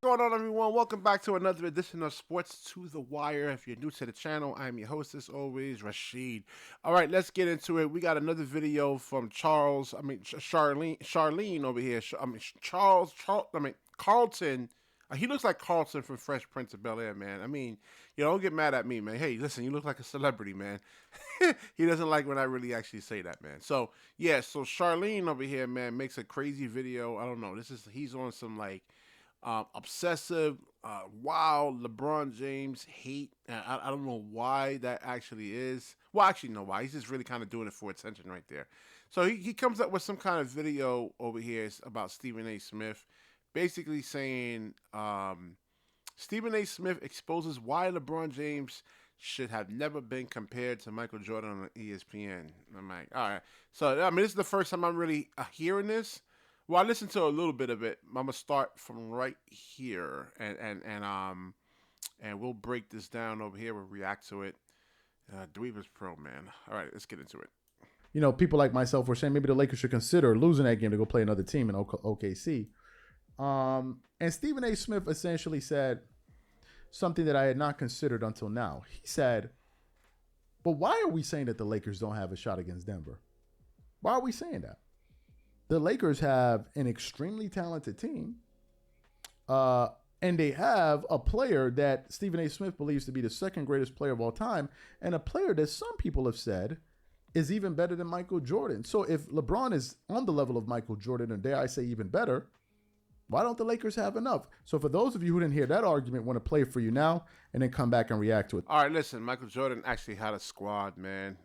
going on, everyone? Welcome back to another edition of Sports to the Wire. If you're new to the channel, I'm your host, as always, Rashid. All right, let's get into it. We got another video from Charlene over here. Carlton. He looks like Carlton from Fresh Prince of Bel-Air, man. I mean, don't get mad at me, man. Hey, listen, you look like a celebrity, man. He doesn't like when I really actually say that, man. So, yeah, so Charlene over here, man, makes a crazy video. I don't know. He's on some, like, obsessive, wild LeBron James hate. I don't know why that actually is. Well, actually, know why. He's just really kind of doing it for attention right there. So he comes up with some kind of video over here about Stephen A. Smith, basically saying Stephen A. Smith exposes why LeBron James should have never been compared to Michael Jordan on ESPN. I'm like, all right. So, I mean, this is the first time I'm really hearing this. Well, I listened to a little bit of it. I'm gonna start from right here, and we'll break this down over here. We'll react to it. Dreamerspro, man. All right, let's get into it. You know, people like myself were saying maybe the Lakers should consider losing that game to go play another team in OKC. And Stephen A. Smith essentially said something that I had not considered until now. He said, "But why are we saying that the Lakers don't have a shot against Denver? Why are we saying that? The Lakers have an extremely talented team, and they have a player that Stephen A. Smith believes to be the second greatest player of all time, and a player that some people have said is even better than Michael Jordan. So if LeBron is on the level of Michael Jordan, and dare I say even better, why don't the Lakers have enough?" So for those of you who didn't hear that argument, want to play it for you now and then come back and react to it. All right, listen, Michael Jordan actually had a squad, man.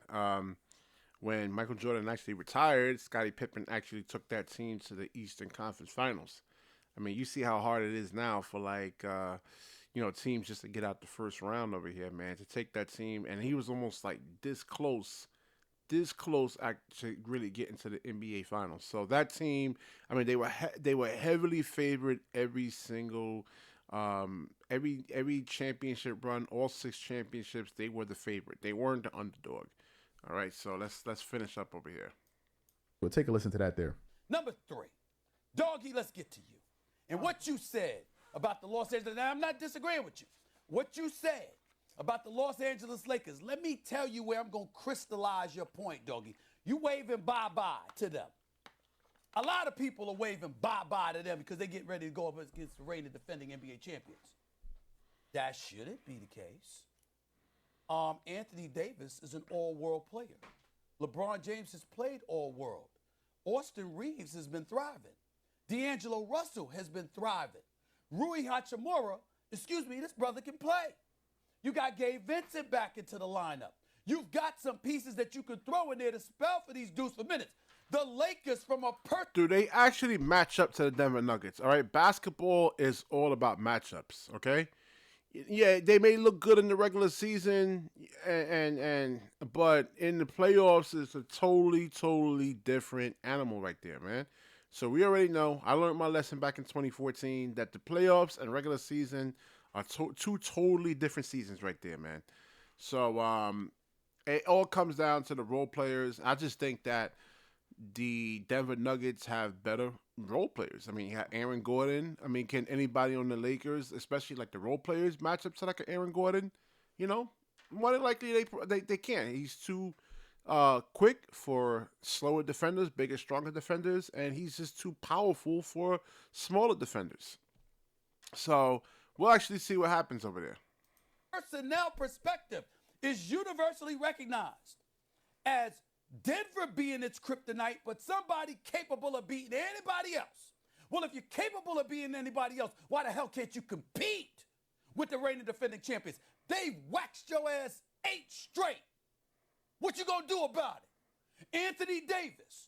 When Michael Jordan actually retired, Scottie Pippen actually took that team to the Eastern Conference Finals. I mean, you see how hard it is now for, like, teams just to get out the first round over here, man, to take that team. And he was almost like this close actually really getting to the NBA Finals. So that team, I mean, they were heavily favored every single every championship run, all 6 championships. They were the favorite. They weren't the underdog. All right, so let's finish up over here. We'll take a listen to that there. Number 3, Doggy, let's get to you. And what you said about the Los Angeles, now I'm not disagreeing with you. What you said about the Los Angeles Lakers, let me tell you where I'm going to crystallize your point, Doggy. You waving bye-bye to them. A lot of people are waving bye-bye to them because they get ready to go up against the reigning defending NBA champions. That shouldn't be the case. Anthony Davis is an all-world player. LeBron James has played all-world. Austin Reeves has been thriving. D'Angelo Russell has been thriving. Rui Hachimura, this brother can play. You got Gabe Vincent back into the lineup. You've got some pieces that you can throw in there to spell for these dudes for minutes. The Lakers from a Do they actually match up to the Denver Nuggets? All right, basketball is all about matchups, okay? Yeah, they may look good in the regular season, but in the playoffs, it's a totally different animal right there, man. So we already know. I learned my lesson back in 2014 that the playoffs and regular season are two totally different seasons right there, man. So it all comes down to the role players. I just think that the Denver Nuggets have better role players. I mean, you have Aaron Gordon. I mean, can anybody on the Lakers, especially like the role players, match up to like an Aaron Gordon? More than likely they can't. He's too quick for slower defenders, bigger, stronger defenders, and he's just too powerful for smaller defenders. So we'll actually see what happens over there. Personnel perspective is universally recognized as Denver being its kryptonite, but somebody capable of beating anybody else. Well, if you're capable of beating anybody else, why the hell can't you compete with the reigning defending champions? They've waxed your ass 8 straight. What you gonna do about it? Anthony Davis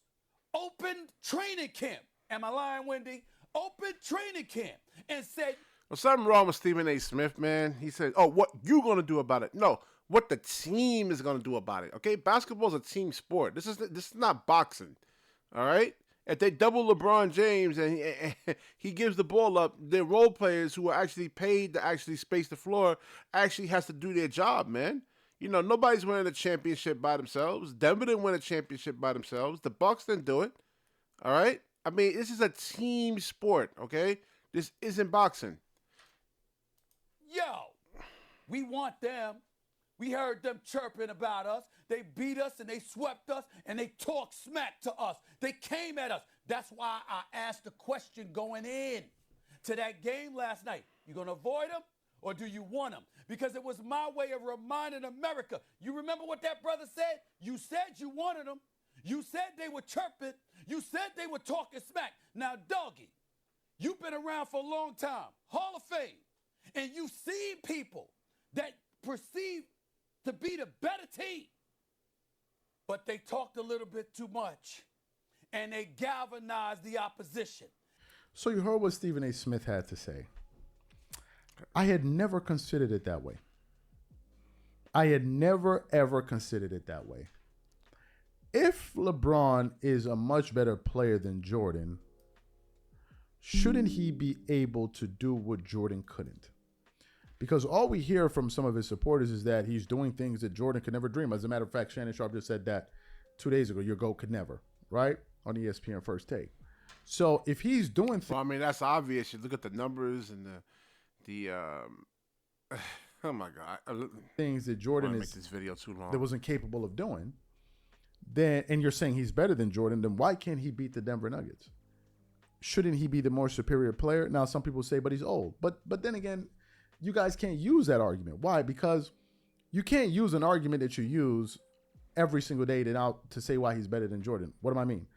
opened training camp. Am I lying, Wendy? Opened training camp and said, well, something wrong with Stephen A. Smith, man. He said, "Oh, what you gonna do about it?" No. What the team is going to do about it, okay? Basketball is a team sport. This is not boxing, all right? If they double LeBron James and he gives the ball up, their role players who are actually paid to actually space the floor actually has to do their job, man. Nobody's winning a championship by themselves. Denver didn't win a championship by themselves. The Bucks didn't do it, all right? I mean, this is a team sport, okay? This isn't boxing. yo, we want them. We heard them chirping about us. They beat us and they swept us and they talked smack to us. They came at us. That's why I asked the question going in to that game last night. You going to avoid them or do you want them? Because it was my way of reminding America. You remember what that brother said? You said you wanted them. You said they were chirping. You said they were talking smack. Now, doggy, you've been around for a long time, Hall of Fame, and you've seen people that perceive to be the better team, but they talked a little bit too much, and they galvanized the opposition. So you heard what Stephen A. Smith had to say. I had never considered it that way. I had never, ever considered it that way. If LeBron is a much better player than Jordan, shouldn't he be able to do what Jordan couldn't? Because all we hear from some of his supporters is that he's doing things that Jordan could never dream. As a matter of fact, Shannon Sharp just said that 2 days ago, your GOAT could never, right? On ESPN First Take. So if he's doing things... Well, I mean, that's obvious. You look at the numbers and the oh my God. Things that Jordan make this video too long. That wasn't capable of doing, then, and you're saying he's better than Jordan, then why can't he beat the Denver Nuggets? Shouldn't he be the more superior player? Now, some people say, but he's old. But then again, you guys can't use that argument. Why? Because you can't use an argument that you use every single day to say why he's better than Jordan. What do I mean?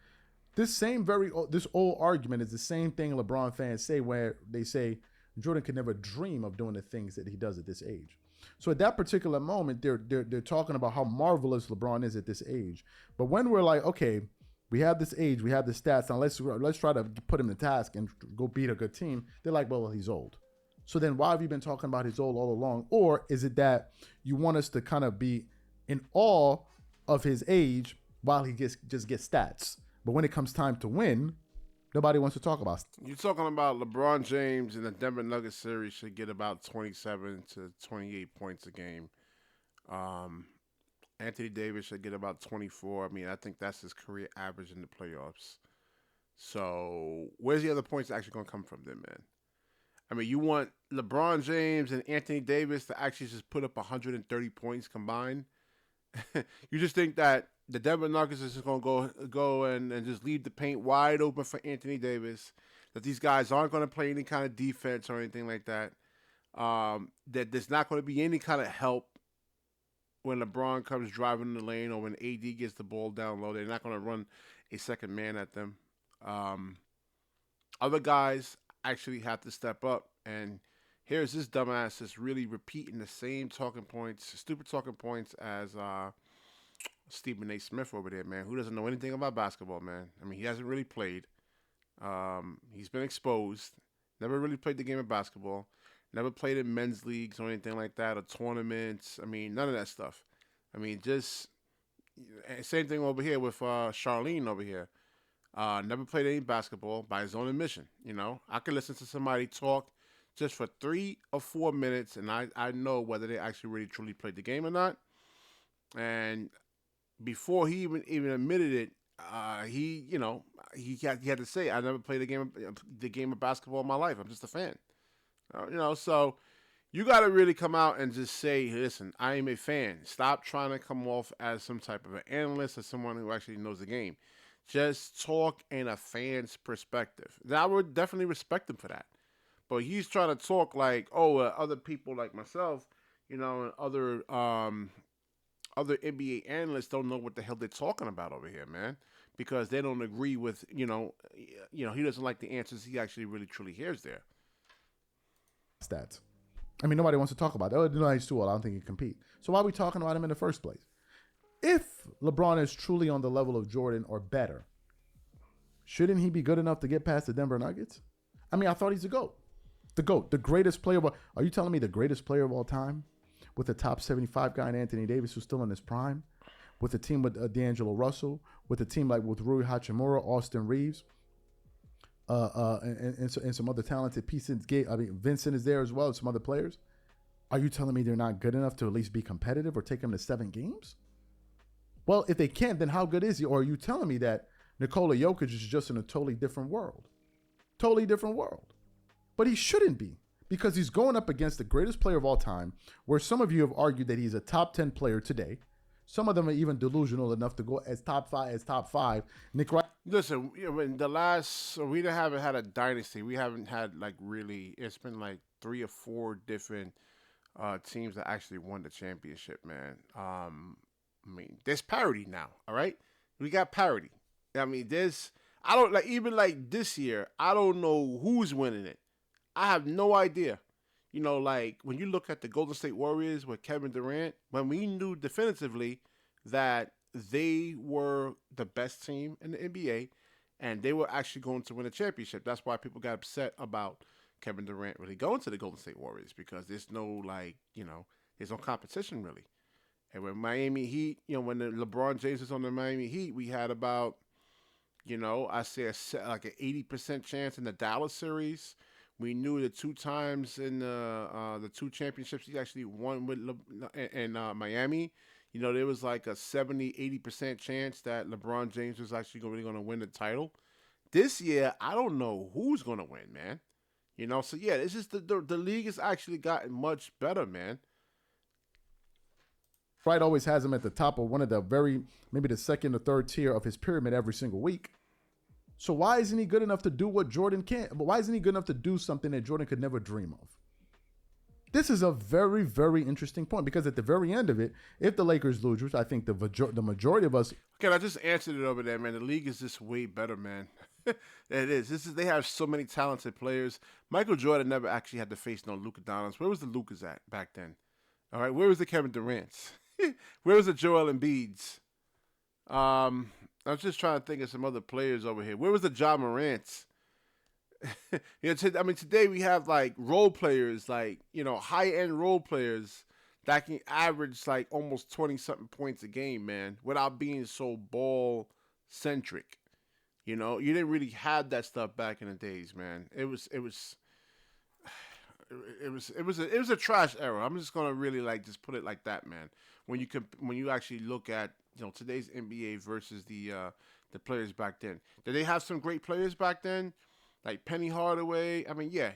This old argument is the same thing LeBron fans say where they say Jordan could never dream of doing the things that he does at this age. So at that particular moment, they're talking about how marvelous LeBron is at this age. But when we're like, okay, we have this age, we have the stats, now let's try to put him to task and go beat a good team. They're like, well, he's old. So then why have you been talking about his old all along? Or is it that you want us to kind of be in awe of his age while he just gets stats? But when it comes time to win, nobody wants to talk about it. You're talking about LeBron James in the Denver Nuggets series should get about 27 to 28 points a game. Anthony Davis should get about 24. I mean, I think that's his career average in the playoffs. So where's the other points actually going to come from then, man? I mean, you want LeBron James and Anthony Davis to actually just put up 130 points combined? You just think that the Denver Nuggets is just going to go and just leave the paint wide open for Anthony Davis, that these guys aren't going to play any kind of defense or anything like that, that there's not going to be any kind of help when LeBron comes driving in the lane or when AD gets the ball down low. They're not going to run a second man at them. Other guys actually have to step up, and here's this dumbass that's really repeating the same stupid talking points as Stephen A. Smith over there, man, who doesn't know anything about basketball, man. I mean, he hasn't really played. He's been exposed. Never really played the game of basketball. Never played in men's leagues or anything like that, or tournaments. I mean, none of that stuff. I mean, just same thing over here with Charlene over here. Never played any basketball by his own admission. You know, I could listen to somebody talk just for 3 or 4 minutes, and I know whether they actually really truly played the game or not. And before he even admitted it, he had to say, "I never played the game of basketball in my life. I'm just a fan." So you got to really come out and just say, "Listen, I am a fan." Stop trying to come off as some type of an analyst or someone who actually knows the game. Just talk in a fan's perspective. Now, I would definitely respect him for that. But he's trying to talk like, other people like myself, and other NBA analysts don't know what the hell they're talking about over here, man, because they don't agree with, he doesn't like the answers he actually really truly hears there. Stats. I mean, nobody wants to talk about it. No, he's too old. I don't think he can compete. So why are we talking about him in the first place? If LeBron is truly on the level of Jordan or better, shouldn't he be good enough to get past the Denver Nuggets? I mean, I thought he's the GOAT. The GOAT, the greatest player. Are you telling me the greatest player of all time? With a top 75 guy in Anthony Davis who's still in his prime? With a team with D'Angelo Russell? With a team like with Rui Hachimura, Austin Reeves? And some other talented pieces. I mean, Vincent is there as well as some other players. Are you telling me they're not good enough to at least be competitive or take him to 7 games? Well, if they can't, then how good is he? Or are you telling me that Nikola Jokic is just in a totally different world? Totally different world. But he shouldn't be. because he's going up against the greatest player of all time, where some of you have argued that he's a top 10 player today. Some of them are even delusional enough to go as top five. Nick Wright. Listen, in the last, we haven't had a dynasty. We haven't had like really. It's been like 3 or 4 different teams that actually won the championship, man. I mean, there's parity now. All right, we got parity. I mean, I don't like even like this year. I don't know who's winning it. I have no idea. You know, like when you look at the Golden State Warriors with Kevin Durant, when we knew definitively that they were the best team in the NBA and they were actually going to win a championship. That's why people got upset about Kevin Durant really going to the Golden State Warriors, because there's no there's no competition really. And when Miami Heat, when the LeBron James was on the Miami Heat, we had about, I say like an 80% chance in the Dallas series. We knew the 2 times in the 2 championships he actually won with in Miami. There was like a 70-80% chance that LeBron James was actually really going to win the title. This year, I don't know who's going to win, man. So yeah, it's just the league has actually gotten much better, man. Wright always has him at the top of one of maybe the second or third tier of his pyramid every single week. So why isn't he good enough to do what Jordan can't? But why isn't he good enough to do something that Jordan could never dream of? This is a very, very interesting point, because at the very end of it, if the Lakers lose, which I think the majority of us... Okay, I just answered it over there, man. The league is just way better, man. It is. They have so many talented players. Michael Jordan never actually had to face no Luka Doncic. Where was the Lukas at back then? All right, where was the Kevin Durant's? Where was the Joel Embiid's? I was just trying to think of some other players over here. Where was the Ja Morant's? Today we have like role players, like, high-end role players that can average like almost 20-something points a game, man, without being so ball-centric. You didn't really have that stuff back in the days, man. It was a trash era. I'm just gonna really just put it like that, man. When you actually look at today's NBA versus the players back then, did they have some great players back then, like Penny Hardaway? I mean, yeah.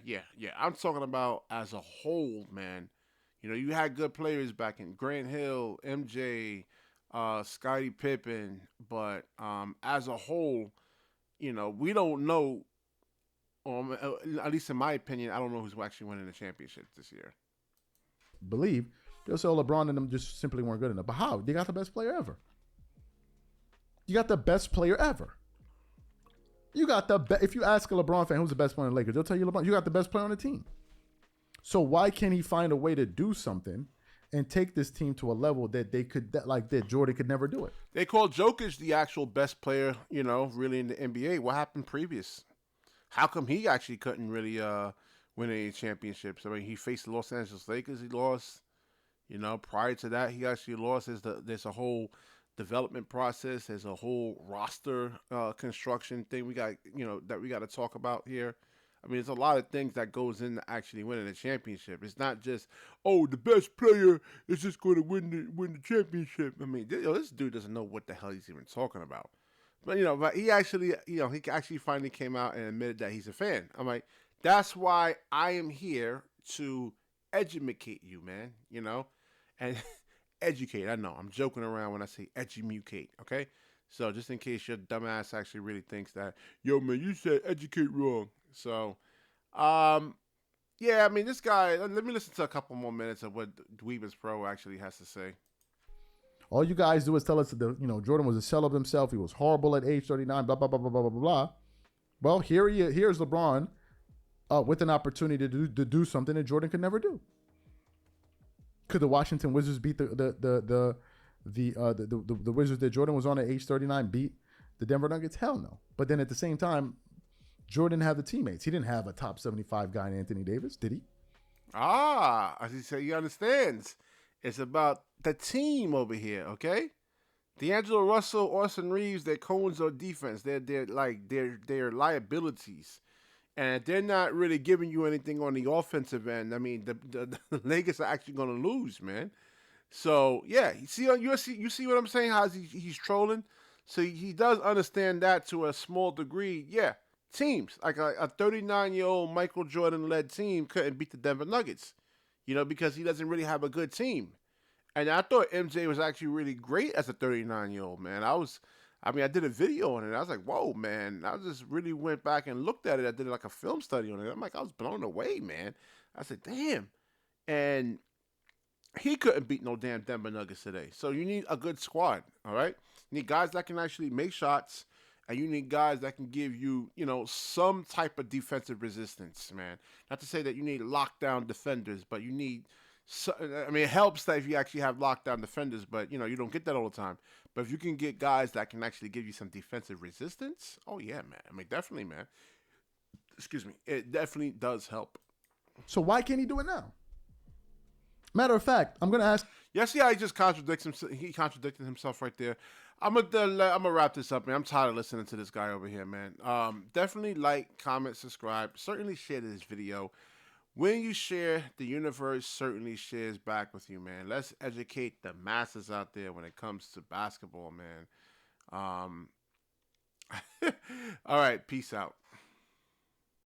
I'm talking about as a whole, man. You had good players back in Grant Hill, MJ, Scottie Pippen, but as a whole, we don't know. At least in my opinion, I don't know who's actually winning the championship this year. Believe they'll say LeBron and them just simply weren't good enough. But how? They got the best player ever. You got the best player ever. You got if you ask a LeBron fan who's the best player in the Lakers, they'll tell you LeBron. You got the best player on the team. So why can't he find a way to do something and take this team to a level that that Jordan could never do it? They call Jokic the actual best player, really in the NBA. What happened previous? How come he actually couldn't really win any championships? I mean, he faced the Los Angeles Lakers. He lost. Prior to that, he actually lost. There's a whole development process. There's a whole roster construction thing we got, that we got to talk about here. I mean, there's a lot of things that goes into actually winning a championship. It's not just, the best player is just going to win the championship. I mean, this dude doesn't know what the hell he's even talking about. But but he actually, he actually finally came out and admitted that he's a fan. I'm like, that's why I am here to educate you, man. And educate. I know I'm joking around when I say educate. Okay, so just in case your dumbass actually really thinks that, yo, man, you said educate wrong. So, yeah, I mean, this guy. Let me listen to a couple more minutes of what Dreamerspro actually has to say. All you guys do is tell us that Jordan was a shell of himself. He was horrible at age 39. Blah blah blah blah blah blah blah. Well, here's LeBron with an opportunity to do something that Jordan could never do. Could the Washington Wizards beat the Wizards that Jordan was on at age 39? Beat the Denver Nuggets? Hell no. But then at the same time, Jordan had the teammates. He didn't have a top 75 guy in Anthony Davis, did he? As he said, he understands. It's about the team over here, okay? D'Angelo Russell, Austin Reeves, they're cones on defense. They're liabilities. And they're not really giving you anything on the offensive end. I mean, the Lakers are actually going to lose, man. So, yeah, you see what I'm saying? How he's trolling? So he does understand that to a small degree. Yeah, teams. Like a 39-year-old Michael Jordan-led team couldn't beat the Denver Nuggets, because he doesn't really have a good team. And I thought MJ was actually really great as a 39-year-old, man. I did a video on it. I was like, whoa, man. I just really went back and looked at it. I did like a film study on it. I'm like, I was blown away, man. I said, damn. And he couldn't beat no damn Denver Nuggets today. So you need a good squad, all right? You need guys that can actually make shots, and you need guys that can give you, some type of defensive resistance, man. Not to say that you need lockdown defenders, but you need. So, it helps that if you actually have lockdown defenders, but you don't get that all the time. But if you can get guys that can actually give you some defensive resistance, oh yeah, man. Definitely, man. Excuse me, it definitely does help. So why can't he do it now? Matter of fact, I'm gonna ask. Yeah, see how he just contradicts himself. He contradicted himself right there. I'm gonna wrap this up, man. I'm tired of listening to this guy over here, man. Definitely like, comment, subscribe. Certainly share this video. When you share, the universe certainly shares back with you, man. Let's educate the masses out there when it comes to basketball, man. All right, peace out.